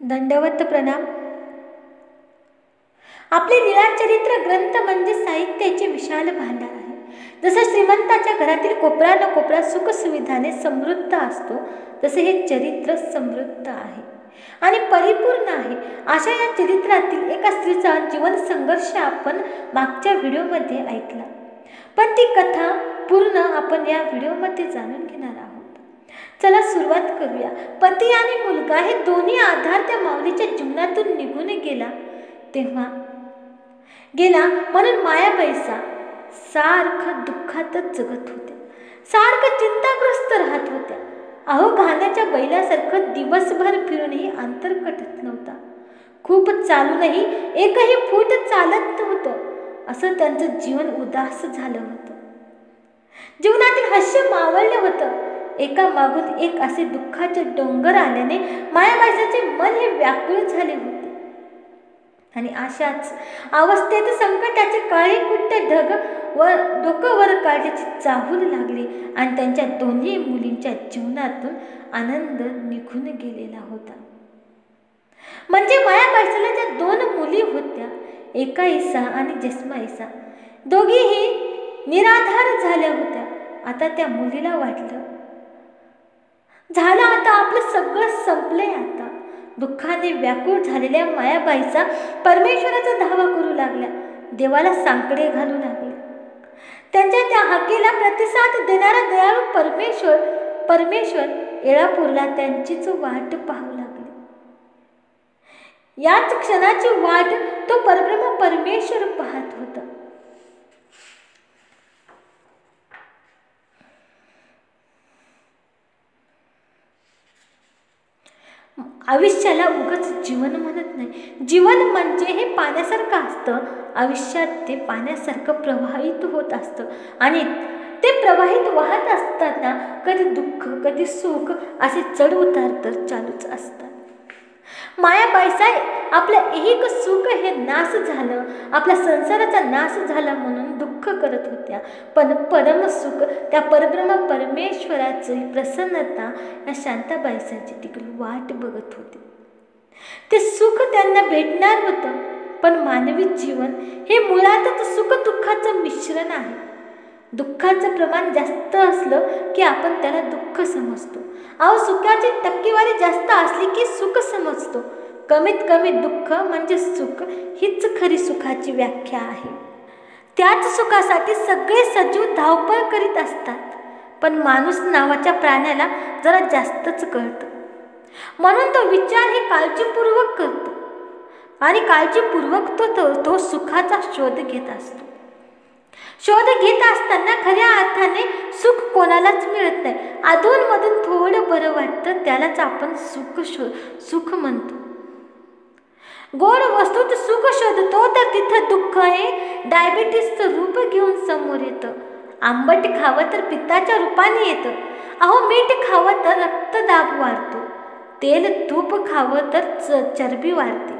दंडवत प्रणाम। आपले लीळाचरित्र ग्रंथ म्हणजे साहित्याचे विशाल भांडार आहे। जसं श्रीमंताच्या घरातील कोपरा न कोपरा सुख सुविधाने समृद्ध असतो, तसे हे चरित्र समृद्ध आहे आणि परिपूर्ण आहे। अशा या चरित्रातील एका स्त्रीचा जीवन संघर्ष आपण मागच्या व्हिडिओमध्ये ऐकला, पण ती कथा पूर्ण आपण या व्हिडिओमध्ये जाणून घेणार आहोत। चला सुरुवात करूया। पती आणि मुलगा हे दोन्ही आधार त्या माऊलीच्या जीवनातून निघून गेला म्हणून मायाबाईसा सारखं दुःखातच जगत होत्या, सारखं चिंताग्रस्त राहत होत्या। अहो, घाण्याच्या बैलासारखं दिवसभर फिरूनही अंतर कटत नव्हता, खूप चालूनही एकही फूट चालत नव्हतं। असं त्यांचं जीवन उदास झालं होतं, जीवनातील हास्य मावळलं होतं। एका मागून एक असे दुःखाचे डोंगर आल्याने मायाबाईसाचे मन हे व्याकुळ झाले होते आणि अशाच अवस्थेत संकटाचे काळे कुट्ट ढग डोकं वर काढण्याची चाहूल लागली आणि त्यांच्या दोन्ही मुलींच्या जीवनातून आनंद निघून गेलेला होता। म्हणजे मायाबाईसाला ज्या दोन मुली होत्या, एका ईसा आणि जसमा, दोघीही निराधार झाल्या होत्या। आता त्या मुलीला वाटलं, झालं आता आपलं सगळं संपलंय। आता दुःखाने व्याकुळ झालेल्या मायाबाईसा परमेश्वराचा धावा करू लागल्या, देवाला सांकडे घालू लागल्या। त्यांच्या त्या हाकेला प्रतिसाद देणारा दयाळू परमेश्वर येळापूरला त्यांचीच वाट पाहू लागले। याच क्षणाची वाट तो परब्रह्म परमेश्वर पाहत होता। आयुष्याला उगाच जीवन म्हणत नाही। जीवन म्हणजे हे पाण्यासारखं असतं, आयुष्यात ते पाण्यासारखं प्रवाहित होत असतं आणि ते प्रवाहित वाहत असताना कधी दुःख कधी सुख असे चढ उतार तर चालूच असतात। मायाबाईसा आपलं एक सुख हे नाश झालं, आपल्या संसाराचा नाश झाला म्हणून दुःख करत होत्या, पण परमसुख त्या परब्रह्म परमेश्वराची प्रसन्नता या शांताबाईसाची तिकडे वाट बघत होती। ते सुख त्यांना भेटणार होतं, पण मानवी जीवन हे मुळातच सुख दुःखाचं मिश्रण आहे। दुःखाचं प्रमाण जास्त असलं की आपण त्याला दुःख समजतो। अहो, सुखाची टक्केवारी जास्त असली की सुख समजतो। कमीत कमी दुःख म्हणजे सुख, हीच खरी सुखाची व्याख्या आहे। त्याच सुखासाठी सगळे सजीव धावपळ करीत असतात, पण माणूस नावाच्या प्राण्याला जरा जास्तच कळतं, म्हणून तो विचार हे काळजीपूर्वक करतो आणि काळजीपूर्वक तो सुखाचा शोध घेत असतो। शोध घेत असताना खऱ्या अर्थाने सुख कोणालाच मिळत नाही। अधूनमधून थोडं बरं वाटतं, त्यालाच आपण सुख म्हणतो। गोड वस्तूत सुख शोधतो तर तिथं दुःख हे डायबिटीसचं रूप घेऊन समोर येतं। आंबट खावं तर पित्ताच्या रूपाने येतं। अहो, मीठ खावं तर रक्तदाब वाढतो, तेल तूप खावं तर चरबी वाढते।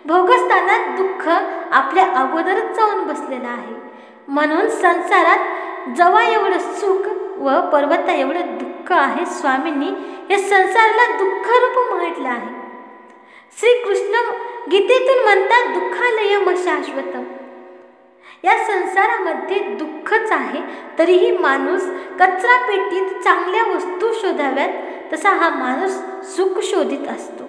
भोगस्थानात दुःख आपल्या अगोदरच जाऊन बसलेलं आहे, म्हणून संसारात जवा एवढं सुख व पर्वता एवढं दुःख आहे। स्वामींनी या संसाराला दुःखरूप म्हटलं आहे। श्रीकृष्ण गीतेतून म्हणतात, दुःखालयम शाश्वतम। या संसारामध्ये दुःखच आहे, तरीही माणूस कचरा पेटीत चांगल्या वस्तू शोधाव्यात तसा हा माणूस सुख शोधित असतो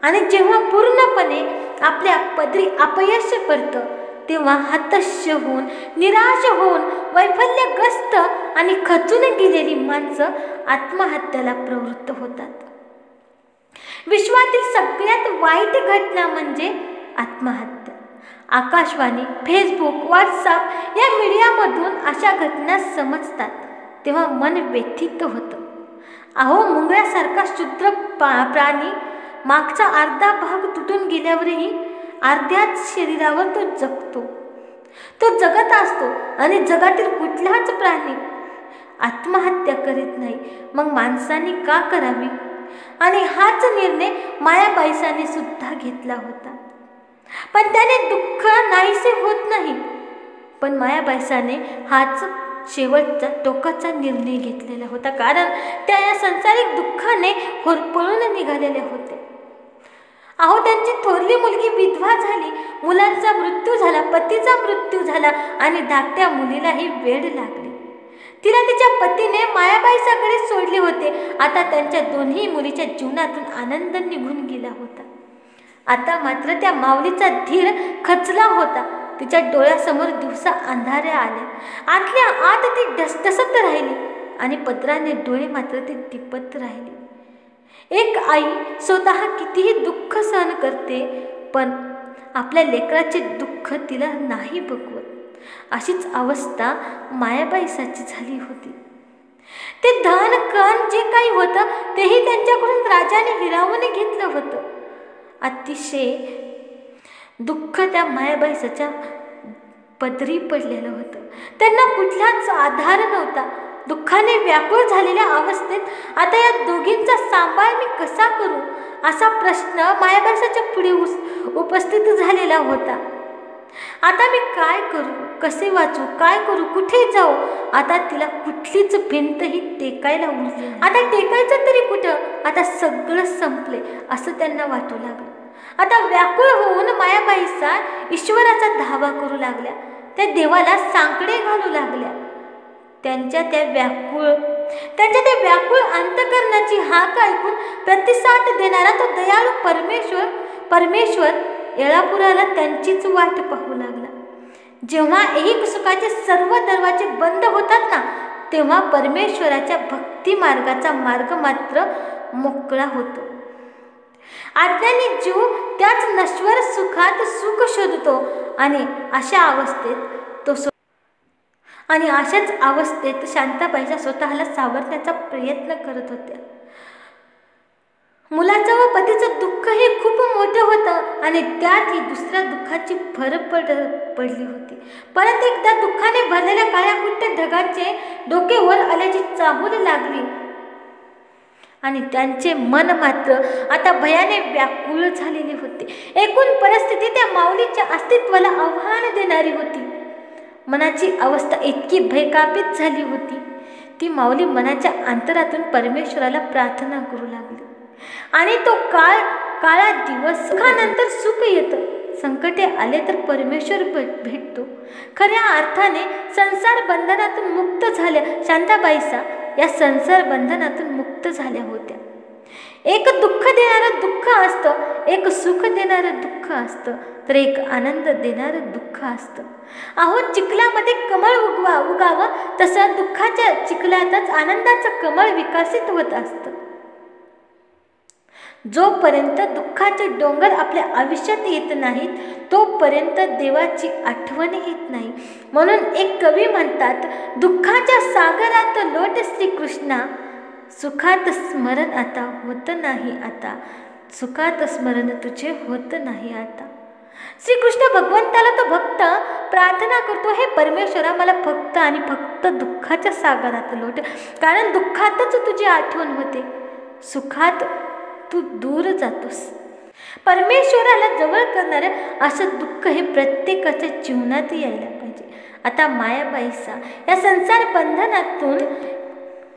आणि जेव्हा पूर्णपणे आपल्या पदरी अपयश पडतं तेव्हा हताश होऊन निराश होऊन वैफल्यग्रस्त आणि खचून गेलेली माणसं आत्महत्येला प्रवृत्त होतात। विश्वातील सगळ्यात वाईट घटना म्हणजे आत्महत्या। आकाशवाणी, फेसबुक, व्हॉट्सअप या मीडियामधून अशा घटना समजतात तेव्हा मन व्यथित होतं। अहो, मुंगळ्यासारखा क्षुद्र प्राणी मागचा अर्धा भाग तुटून गेल्यावरही अर्ध्याच शरीरावर तो जगतो, तो जगत असतो आणि जगातील कुठलाच प्राणी आत्महत्या करीत नाही। मग माणसाने का करावी? आणि हाच निर्णय मायाबाईसाने सुद्धा घेतला होता, पण त्याने दुःख नाहीसे होत नाही। पण मायाबाईसाने हाच शेवटचा टोकाचा निर्णय घेतलेला होता, कारण त्या या संसारिक दुःखाने होरपळून निघालेले होते। अहो, त्यांची थोरली मुलगी विधवा झाली, मुलांचा मृत्यू झाला, पतीचा मृत्यू झाला आणि धाकट्या मुलीलाही वेड लागले. तिला तिच्या पतीने मायाबाईसाकडे सोडले होते. आता त्यांच्या दोन्ही मुलीच्या जीवनातून आनंद निघून गेला होता. आता मात्र त्या माऊलीचा धीर खचला होता. तिच्या डोळ्यासमोर दिवसा अंधारे आले. आतल्या आत ती ढसढसत राहिली आणि पत्राने डोळे मात्र ती दिपत राहिली. एक आई स्वतः कितीही दुःख सहन करते, पण आपल्या लेकराचे दुःख तिला नाही बघवत. अशीच अवस्था मायाबाईसाची झाली होती. ते धन कण जे काही होतं तेही त्यांच्याकडून राजाने हिरावून घेतलं होतं. अतिशय दुःख त्या मायाबाईसाच्या पदरी पडलेलं होतं. त्यांना कुठलाच आधार नव्हता. दुःखाने व्याकुळ झालेल्या अवस्थेत आता या दोघींचा सांभाळ मी कसा करू, असा प्रश्न मायाबाईसाच्या पुढे उपस्थित झालेला होता. आता मी काय करू, कसे वाचू, काय करू, कुठे जाऊ? आता तिला कुठलीच भिंतही टेकायला उरली. आता टेकायचं तरी कुठं? आता सगळं संपले असं त्यांना वाटू लागलं. आता व्याकुळ होऊन मायाबाईसा ईश्वराचा धावा करू लागल्या. त्या देवाला सांकडे घालू लागल्या. त्यांच्या त्या व्याकुळ अंतकरणाची हाक ऐकून प्रतिसाद देणारा तो दयाळू परमेश्वर येळापुराला त्यांचीच वाट पाहू लागला. जेव्हा एक सुखाचे सर्व दरवाजे बंद होतात ना, तेव्हा परमेश्वराच्या भक्ती मार्गाचा मार्ग मात्र मोकळा होतो. अज्ञानी जीव त्याच नश्वर सुखात सुख शोधतो आणि अशाच अवस्थेत शांताबाईचा स्वतःला सावरण्याचा प्रयत्न करत होत्या. मुलाचं व पतीचं दुःख हे खूप मोठं होतं आणि त्यात ही दुसऱ्या दुःखाची भर पडली होती. परत एकदा दुःखाने भरलेल्या काळ्याकुट्ट ढगाचे डोके वर आल्याची चाहूल लागली आणि त्यांचे मन मात्र आता भयाने व्याकुळ झालेले होते. एकूण परिस्थिती त्या माऊलीच्या अस्तित्वाला आव्हान देणारी होती. मनाची अवस्था इतकी भयकापित झाली होती. ती माऊली मनाच्या अंतरातून परमेश्वराला प्रार्थना करू लागली. आणि तो काळा दिवस, सुखानंतर सुख येतं. संकटे आले तर परमेश्वर भेटतो. खऱ्या अर्थाने संसार बंधनातून मुक्त झाल्या शांताबाईसा या संसार बंधनातून मुक्त झाल्या होत्या. एक दुःख देणारं दुःख असतं, एक सुख देणारं दुःख असतं, तर एक आनंद देणारं दुःख असतं. अहो, चिखलामध्ये कमळ उगावं तसं दुःखाच्या चिखलातच आनंदाचं कमळ विकसित होत असतं. जोपर्यंत दुःखाचे डोंगर आपल्या आयुष्यात येत नाहीत तोपर्यंत देवाची आठवण येत नाही. म्हणून एक कवी म्हणतात, दुःखाच्या सागरात लोट श्रीकृष्णा, सुखात स्मरण आता होत नाही आता, सुखात स्मरण तुझे होत नाही आता. श्रीकृष्ण भगवंताला तो भक्त प्रार्थना करतो, हे परमेश्वरा मला फक्त आणि फक्त दुःखाच्या सागरात लोट, कारण दुःखातच तुझी आठवण होते, सुखात तू दूर जातोस. परमेश्वराला जवळ करणारं असं दुःख हे प्रत्येकाच्या जीवनात यायला पाहिजे. आता मायाबाईसा या संसार बंधनातून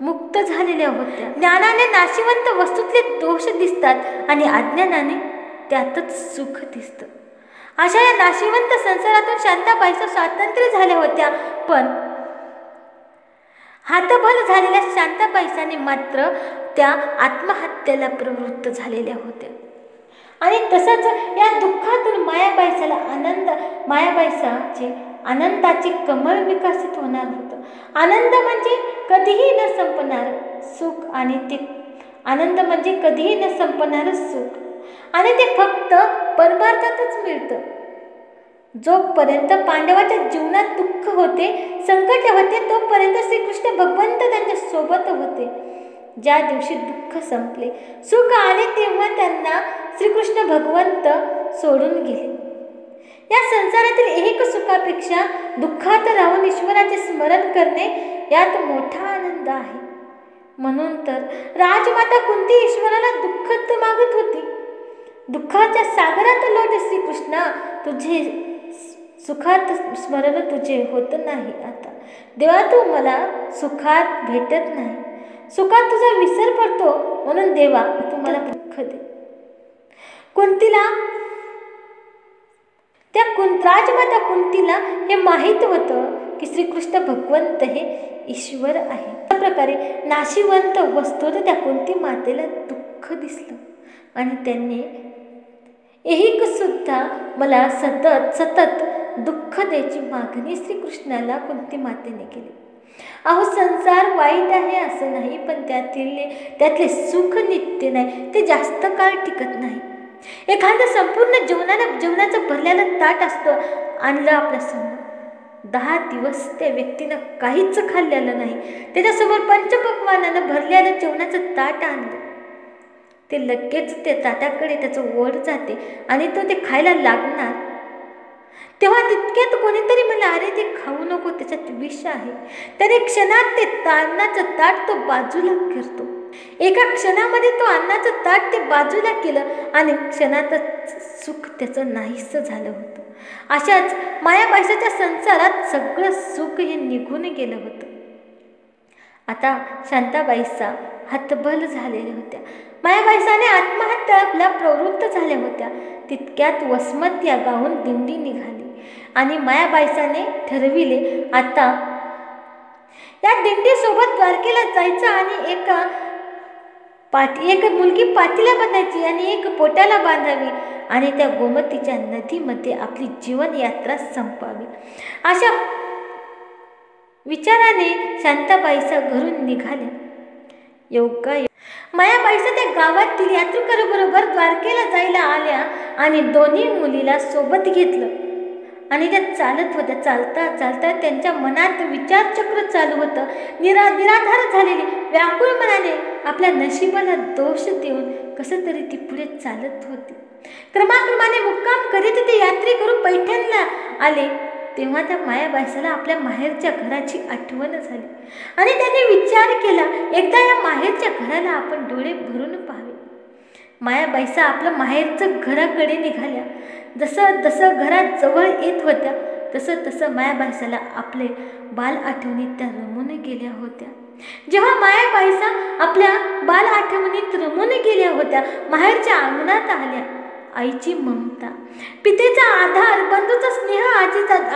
मुक्त झालेल्या होत्या. ज्ञानाने नाशिवंत वस्तूतले दोष दिसतात आणि अज्ञानाने त्यातच सुख दिसतं. अशा या नाशिवंत संसारातून शांताबाईसा स्वातंत्र्य झाल्या होत्या. पण हातबल झालेल्या शांताबाईसाने मात्र त्या आत्महत्येला प्रवृत्त झालेल्या होत्या. आणि तसंच या दुःखातून मायाबाईसाचे आनंदाचे कमळ विकसित होणार होतं. आनंद म्हणजे कधीही न संपणार सुख आणि ते आनंद म्हणजे कधीही न संपणारं सुख आणि ते फक्त परमार्थातच मिळतं. जोपर्यंत पांडवाच्या जीवनात दुःख होते, संकट होते, तोपर्यंत श्रीकृष्ण भगवंत त्यांच्या सोबत होते. ज्या दिवशी दुःख संपले, सुख आले, तेव्हा त्यांना श्रीकृष्ण भगवंत सोडून गेले. या संसारातील एक सुखापेक्षा दुःखात राहून ईश्वराचे स्मरण करणे यात मोठा आनंद आहे. म्हणून तर राजमाता कुंती ईश्वराला दुःख मागत होती, दुःखाच्या सागरात लोट श्रीकृष्णा, तुझे सुखात स्मरण तुझे होत नाही आता. देवा, तू मला सुखात भेटत नाही, सुखात तुझा विसर पडतो, म्हणून देवा तू मला दुःख दे. कुंतीला राजमाता कुंतीला हे माहीत होतं की श्रीकृष्ण भगवंत हे ईश्वर आहे. त्या प्रकारे नाशिवंत वस्तूत त्या कुंती मातेला दुःख दिसलं आणि त्यांनी एक सुद्धा मला सतत दुःख द्यायची मागणी श्रीकृष्णाला कुंती मातेने केली. अहो, संसार वाईट आहे असं नाही, पण त्यातले सुख नित्य नाही, ते जास्त काळ टिकत नाही. एखादं संपूर्ण जेवणाचं भरलेलं ताट असतं, आणलं आपल्यासमोर, 10 दिवस त्या व्यक्तीनं काहीच खाल्लेलं नाही, त्याच्यासमोर पंचपक्वान्नानं भरलेलं जेवणाचं ताट आणलं, ते लगेच त्या ताटाकडे त्याचं ओढ जाते आणि तो ते खायला लागणार. तेव्हा तितक्यात कोणीतरी मला, अरे ते खाऊ नको, त्याच्यात विष आहे. त्याने क्षणात ते अन्नाचं ताट तो बाजूला करतो. एका क्षणामध्ये तो अन्नाचं ताट ते बाजूला केलं आणि क्षणातच सुख त्याचं नाहीस झालं होतं. अशाच मायाबाईसाच्या संसारात सगळं सुख हे निघून गेलं होतं. आता शांताबाईसा हतबल झालेल्या होत्या. मायाबाईसाने आत्महत्याला प्रवृत्त झाल्या होत्या. तितक्यात वसमत या गावाहून दिंडी निघाली आणि मायाबाईसाने ठरविले, आता या दिंडीसोबत द्वारकेला जायचं आणि एक मुलगी पाठीला बांधायची आणि एक पोटाला बांधावी आणि त्या गोमतीच्या नदीमध्ये आपली जीवन यात्रा संपवावी. अशा विचाराने शांताबाईसा घरून निघाल्या. मायाबाईसा त्या गावातील यात्रेकरूबरोबर द्वारकेला जायला आल्या आणि दोन्ही मुलीला सोबत घेतलं आणि त्या चालत होत्या. चालता चालता त्यांच्या मनात विचारचक्र चालू होतं. निराधार झालेली व्याकुळ मनाने आपल्या नशिबाला दोष देऊन कसं तरी ती पुढे चालत होती. क्रमाक्रमाने मुक्काम करीत ते यात्रेकरू पैठणला आले. तेव्हा त्या मायाबाईसाला आपल्या माहेरच्या घराची आठवण झाली आणि त्यांनी विचार केला, एकदा या माहेरच्या घराला आपण डोळे भरून पाहावे. मायाबाईसा आपलं माहेरचं घराकडे निघाल्या. जसं घरात जवळ येत होत्या तसं मायाबाईसाला आपले बाल आठवणीत त्या रमून गेल्या होत्या. जेव्हा मायाबाईसा आपल्या बाल आठवणीत रमून गेल्या होत्या, माहेरच्या अंगणात आल्या. आईची ममता, पितेचा आधार, बंधूचा स्नेह,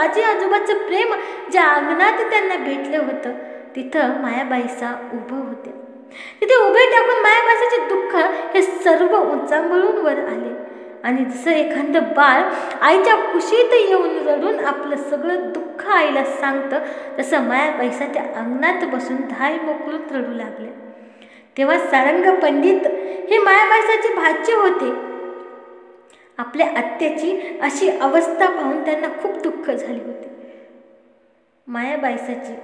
आजी आजोबाचं प्रेम ज्या अंगणात त्यांना भेटलं होतं, तिथं मायाबाईसा उभं होत्या. तिथे उभे टाकून मायाबाईसाचे दुःख हे सर्व उंचांबळून वर आले आणि जसं एखादं बाळ आईच्या कुशीत येऊन रडून आपलं सगळं दुःख आईला सांगतं, तसं मायाबाईसा त्या अंगणात बसून धाय मोकळून रडू लागल्या. तेव्हा सारंग पंडित हे मायाबाईसाचे भाचे होते. आपल्या आत्याची अशी अवस्था पाहून त्यांना खूप दुःख झाले होते मायाबाईसाची.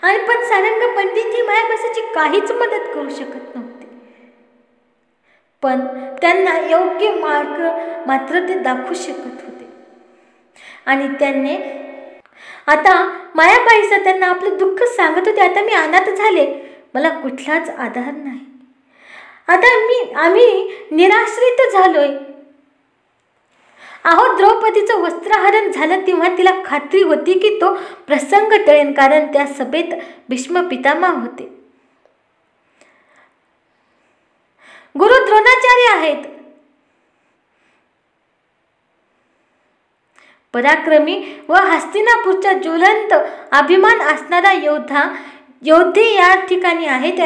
आणि पण सारंग पंडित ही मायाबाईसाची काहीच मदत करू शकत नव्हते. पण त्यांना योग्य मार्ग मात्र ते दाखवू शकत होते आणि त्यांनी आता मायाबाईसा त्यांना आपलं दुःख सांगत होते. आता मी अनाथ झाले, मला कुठलाच आधार नाही, आता आम्ही निराश्रित झालोय. अहो, द्रौपदीचं वस्त्रहरण झालं तेव्हा तिला खात्री होती की तो प्रसंग टळेल, कारण त्या सभेत भीष्म पितामह होते, गुरु द्रोणाचार्य आहेत. पराक्रमी व हस्तिनापूरचा ज्वलंत अभिमान असणारा योद्धे या ठिकाणी आहेत.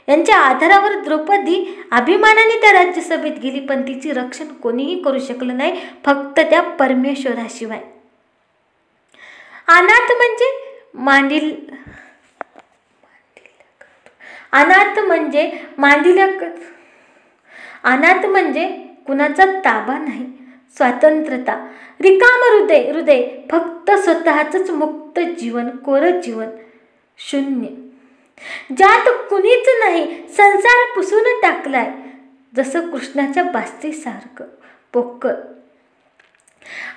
यांच्या आधारावर द्रौपदी अभिमानाने त्या राज्यसभेत गेली, पण तिचे रक्षण कोणीही करू शकलं नाही, फक्त त्या परमेश्वराशिवाय. अनाथ म्हणजे कुणाचा ताबा नाही, स्वातंत्र्यता, रिकाम हृदय, फक्त स्वतःच मुक्त जीवन, कोरं जीवन, शून्य, ज्यात कुणीच नाही, संसार पुसून टाकलाय, जसं कृष्णाच्या बास्तीसारखं पोकळ.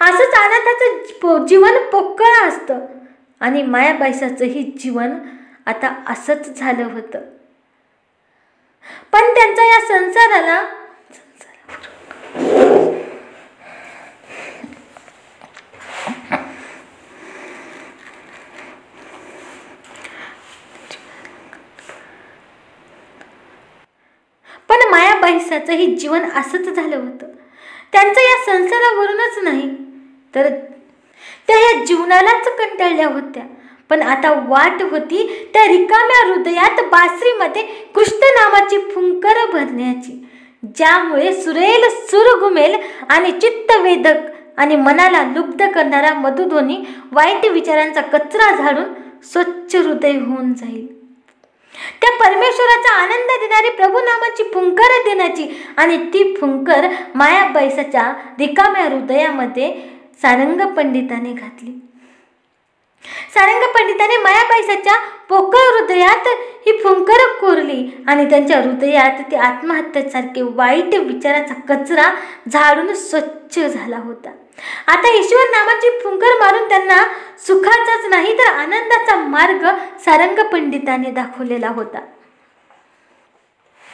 असंच अनाथाचं जीवन पोकळ असतं आणि मायाबाईसाचंही जीवन आता असंच झालं होतं. पण त्यांचा या संसाराला मायाबाईसाचंही जीवन असंच झालं होतं. त्यांचं या संसारावरूनच नाही तर त्या या जीवनालाच कंटाळल्या होत्या. पण आता वाट होती त्या रिकाम्या हृदयात बासरीमध्ये कृष्ण नामाची फुंकर भरण्याची, ज्यामुळे सुरेल सूर घुमेल आणि चित्तवेधक आणि मनाला लुब्ध करणारा मधुध्वनी वाईट विचारांचा कचरा झाडून स्वच्छ हृदय होऊन जाईल. त्या परमेश्वराचा आनंद देणारी प्रभू नामाची फुंकर देण्याची आणि ती फुंकर मायाबाईसाच्या रिकाम्या हृदयामध्ये सारंग पंडिताने घातली. सारंग पंडिताने मायाबाईसाच्या पोकळ हृदयात ही फुंकर कोरली आणि त्यांच्या हृदयात ते आत्महत्येसारखे वाईट विचाराचा कचरा झाडून स्वच्छ झाला होता. आता ईश्वर नामाची फुंकर मारून त्यांना सुखाचाच नाही तर आनंदाचा मार्ग सारंग पंडिताने दाखवलेला होता.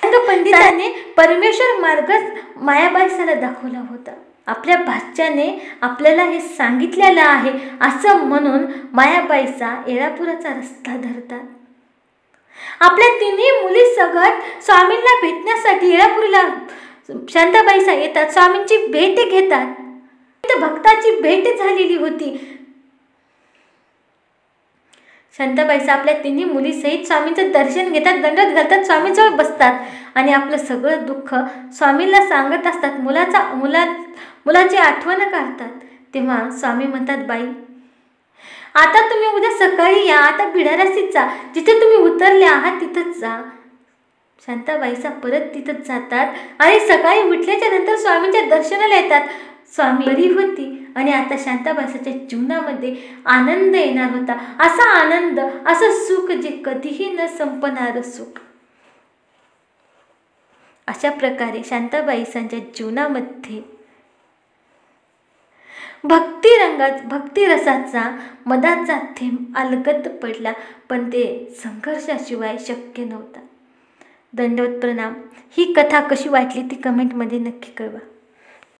सारंग पंडिताने परमेश्वर मार्गच मायाबाईसाला दाखवला होता. आपल्या भाच्याने आपल्याला हे सांगितलेलं आहे असं म्हणून मायाबाईसा येळापुराचा रस्ता धरतात. आपल्या तिन्ही मुली सगट स्वामींना भेटण्यासाठी येळापुरीला शांताबाईसा येतात. स्वामींची भेट घेतात. भक्ताची भेट झालेली होती. शांताबाईसा आपल्या तिन्ही मुली सहित स्वामींचं दर्शन घेतात, दंडवत घालतात, स्वामींजवळ बसतात आणि आपलं सगळं दुःख स्वामींना सांगत असतात. मुलाची आठवण काढतात. तेव्हा स्वामी म्हणतात, बाई आता तुम्ही उद्या सकाळी या, आता बिडारसीत जा, जिथे तुम्ही उतरले आहात तिथंच जा. शांताबाईसा परत तिथंच जातात आणि सकाळी उठल्याच्या नंतर स्वामींच्या दर्शनाला येतात. स्वामी बरी होती आणि आता शांताबाईसाच्या जीवनामध्ये आनंद येणार होता. असा आनंद, असं सुख जे कधीही न संपणारं सुख. अशा प्रकारे शांताबाईसांच्या जीवनामध्ये भक्तिरसाचा मदाचा थेंब अलगद पडला, पण ते संघर्षाशिवाय शक्य नव्हता. दंडवत प्रणाम. ही कथा कशी वाटली ती कमेंटमध्ये नक्की कळवा.